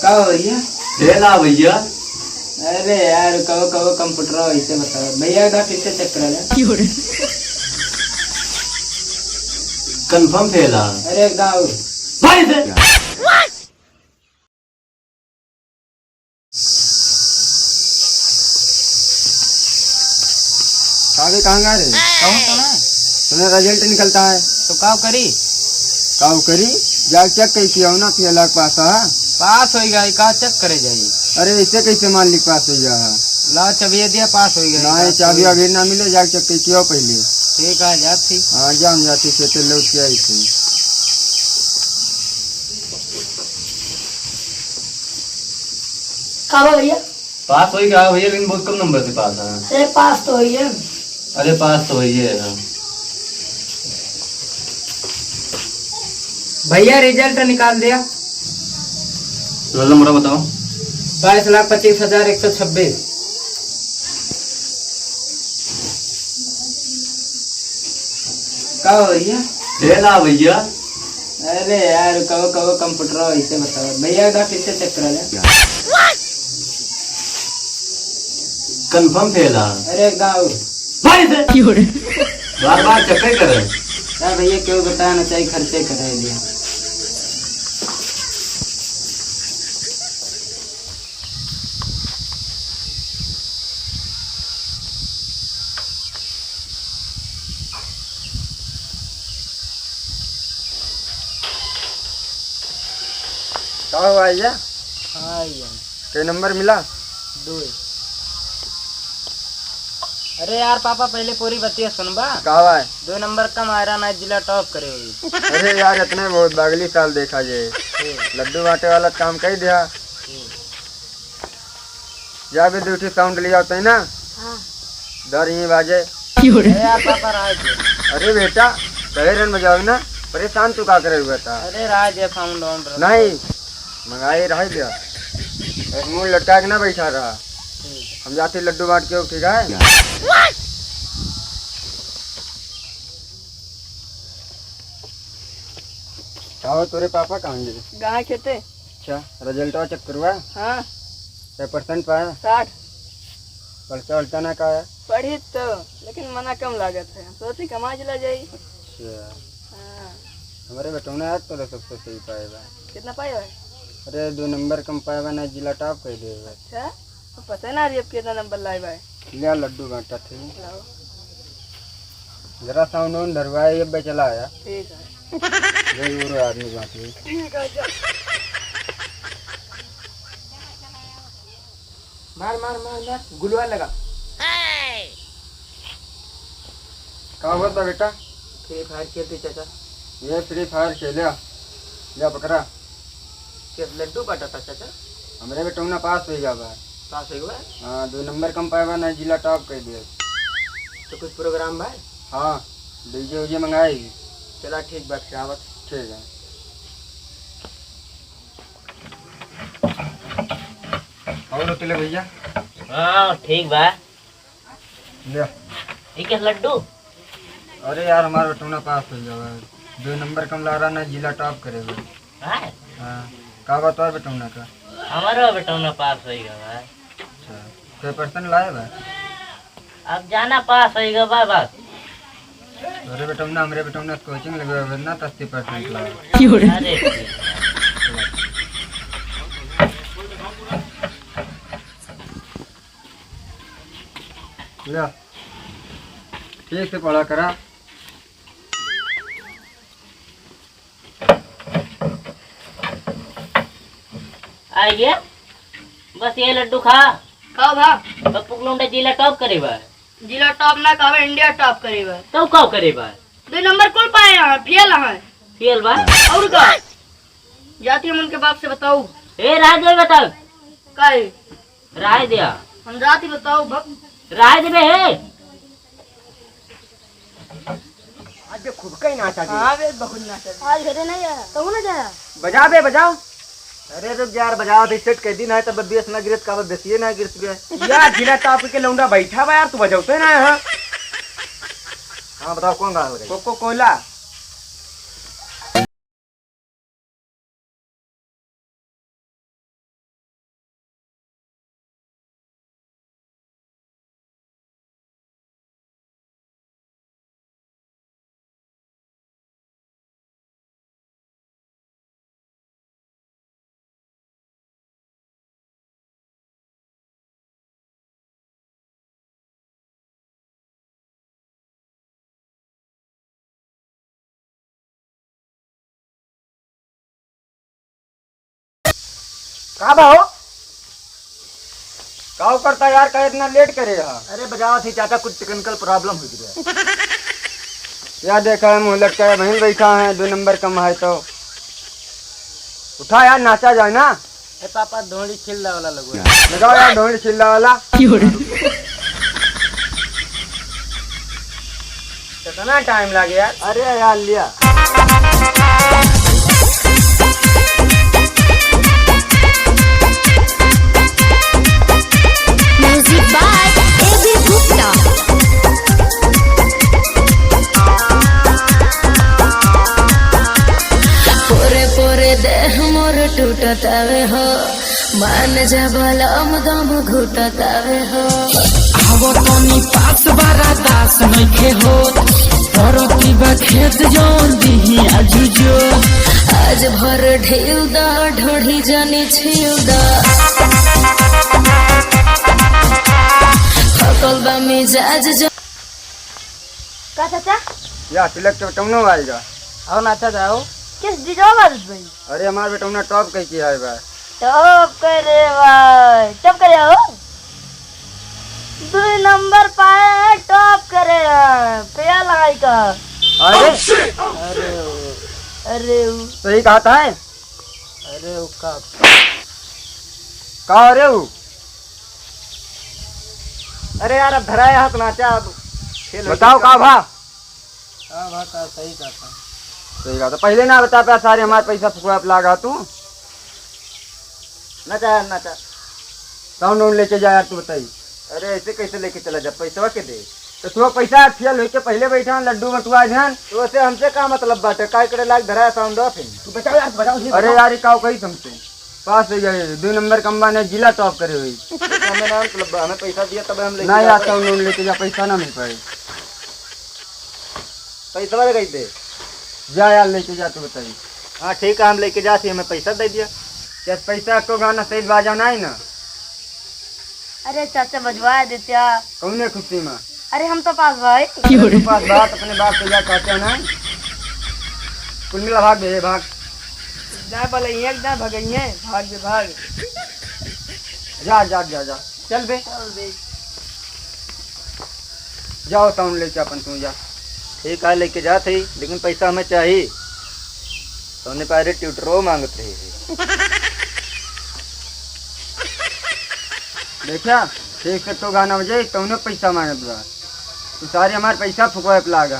का हो भैया? ना भैया। अरे यार कहो कहो कंप्यूटर ऐसे बताओ भैया का किससे चेक करा जाए? कंफर्म फेल है। अरे गाँव भाई से कावे कहाँ गए रे? कहूँ तो ना तुम्हें रिजल्ट निकलता है तो काव करी काव करी जा चेक कई किया ना फिर अलग पास है। पास हो गया का चेक करे जाइए। अरे ऐसे कैसे मान ली पास हो गया है? ला चाबिया दिया पास हो गया ना चाबी अभी ना मिले जा चेक कई किया पहले। ठीक है जाती हाँ जाम जाती खेते लौट के आई थी। कहा भैया? पास हो गया भैया, लेकिन बहुत कम नंबर से पास है। अरे पास तो हुई है। अरे पास तो भैया है। भैया रिजल्ट निकाल दिया। रोल नंबर बताओ। 22,25,126। का हो भैया? ना भैया। अरे यार कहो कहो कंप्यूटर ऐसे बताओ भैया का किससे चेक करा जाए? कंफर्म फेल है। अरे गाँव भाई से बार बार चक्कर करे। यार भैया क्यों बताना चाहिए खर्चे करा दिया। कहा हुआ भैया? हाँ यार कई नंबर मिला? 2। अरे यार पापा पहले पूरी बतिया सुनबा। कहा हुआ है? 2 नंबर कम आ रहा ना जिला टॉप करे हुई। अरे यार इतने बहुत अगली साल देखा जाए। लड्डू बांटे वाला काम कर दिया। जा भी ड्यूटी साउंड लिया होता है ना डर ही बाजे। अरे यार पापा राज अरे बेटा कहे रन बजाओ ना परेशान तू का करे हुआ था। अरे राज है फाउंड ऑन नहीं मंगाई रह दिया एक मुंह लटका के ना बैठा रहा। हम जाते लड्डू बांट के ठीक है। कहो तेरे पापा कहाँ गए? गाय खेते। अच्छा रिजल्ट चेक करवा हाँ 100% पाया? 60 पर्चा उल्टा ना का है? पढ़ी तो लेकिन मना कम लागत है सोची कमा चला जाई। अच्छा हाँ हमारे बेटों ने आज तो सबसे सही पाएगा। कितना पाई भाई? अरे 2 नंबर कम पाएगा ना जिला टॉप कर देगा। अच्छा तो पता ना रही अब कितना नंबर लाई भाई। लिया लड्डू बांटा थे लाओ जरा साउंड ऑन धरवाए ये बेचला आया ठीक है। जरूर आदमी बांटे। ठीक है जा। मार मार मार मार गुलवा लगा। कहा हुआ था बेटा? फ्री फायर खेलते चाचा। ये फ्री फायर खेलिया जा पकड़ा। क्या लड्डू बांटा था चाचा? हमारे बेटों ने पास हो गया भाई। पास हो गया? हाँ 2 नंबर कम पाएगा ना जिला टॉप कर दिया। तो कुछ प्रोग्राम भाई? हाँ डीजे उजे मंगाएगी। चला ठीक बात आवत। ठीक है और होते ले भैया। हाँ ठीक बा। ले ठीक है लड्डू। अरे यार हमारा बेटों ने पास हो गया भाई। 2 नंबर कम ला रहा ना जिला टॉप करेगा। हाँ हाँ कहा बता बेटों ने का? हमारा बेटा ना पास होएगा भाई। अच्छा 100% लाए भाई? अब जाना पास होएगा बा बस। अरे बेटों ने हमारे बेटों ने कोचिंग लगे ना 80% लाए। अरे ठीक है। ले ठीक से पढ़ा करा। आइए बस ये लड्डू खा। कहो भा पप्पू लौंडा जिला टॉप करे बा। जिला टॉप ना कहो इंडिया टॉप करीब। तो कब करे बा? 2 नंबर कुल पाए हैं फेल हैं फेल बा। और का जाती हम उनके बाप से बताओ। ए राय दे बता। काहे राय दिया। हम जाती बताओ भक राय दे हे। आज खुद का ही नाचा हाँ बे बहुत नाचा आज घरे नहीं आया तो ना जाया बजा बे बजाओ। अरे जब यार बजाओ तो सेट कह दी ना तब बेस ना गिरत का बेसिए ना गिरत गए। यार जिला टॉप के लौंडा बैठा बा यार तू बजाते ना यहाँ। हाँ बताओ कौन गाना लगाई? Coca cola. का भाओ काव करता यार का इतना लेट करे यार। अरे बजाओ थी चाचा, कुछ टेक्निकल प्रॉब्लम हो गया। यार देखा है मुँह लटका है, वहीं बैठा है, 2 नंबर कम है तो उठा यार, नाचा जाए ना। ए पापा धोड़ी खिल्ला वाला लगवा लगाओ यार ढोल चिल्ला वाला। कितना टाइम लगे यार। अरे यार लिया Music by A.B. Gupta. पोरे पोरे देह मोर टूटतावे हो, मान जबलम दम घुटतावे हो। आवो तनी पास बारा दास नइखे हो, परती बा खेत जोन दिही आजुजो। आज भर ढेउ दा ढोढ़ी जानी छिउ दा, थकल बा मिजाज जो। का चाचा या तिलक के बेटौनो आएगा। आओ नाचा जाओ। किस डिजो बारिश भाई अरे हमारे बेटौना टॉप कह के आए बा। टॉप करे भाई, टॉप करे हो 2 नंबर पाए, टॉप करे पेया लगाई का। अरे अरे सही कहा था है। अरे उसका कहा अरे वो अरे यार, अब धराया हाथ नाचा, अब खेल बताओ का भा। हाँ भाका सही कहा। सही कहा था, पहले ना बता पाया सारे हमारे पैसा फुकवा लागा तू। नाचा नाचा। साउंड वाउंड लेके जा यार, तू बताई। अरे ऐसे कैसे लेके चला जा, पैसा के दे। तो तू पैसा फेल होके पहले बैठा लड्डू बटुआ ध्यान। तो वैसे हमसे का मतलब बाटे, काय करे लाग धराया साउंड ऑफ। तू बचाओ यार, बचाओ। अरे यार ये काव कही तुमसे पास हो गए, 2 नंबर कम्बा ने जिला टॉप करे हुई। हमें ना मतलब हमें पैसा दिया तब हम लेके ना जा यार पाए। साउंड वाउंड लेके जा, पैसा ना मिल पाए। पैसा वाले कही दे। जा यार लेके जा, तू बताई। हाँ ठीक है, हम लेके जाते, हमें पैसा दे दिया। क्या पैसा को गाना सही बाजा नहीं ना। अरे चाचा बजवा देत्या। कौने खुशी में अरे हम तो पास भाई। तू पास बात अपने बाप से जा कहते ना। कुल मिला भाग दे भाग। जाए बोले एक ना भगइए, भाग दे भाग। जा जा जा जा चल बे, चल बे। जाओ साउंड लेके अपन तू जा। ठीक है लेके जाते ही, लेकिन पैसा हमें चाहिए। तो उन्हें पहले ट्यूटरो मांगते रहे। देखा ठीक से तो गाना बजे तो उन्हें पैसा मांगे तू सारे हमारे पैसा फुकवा लागा।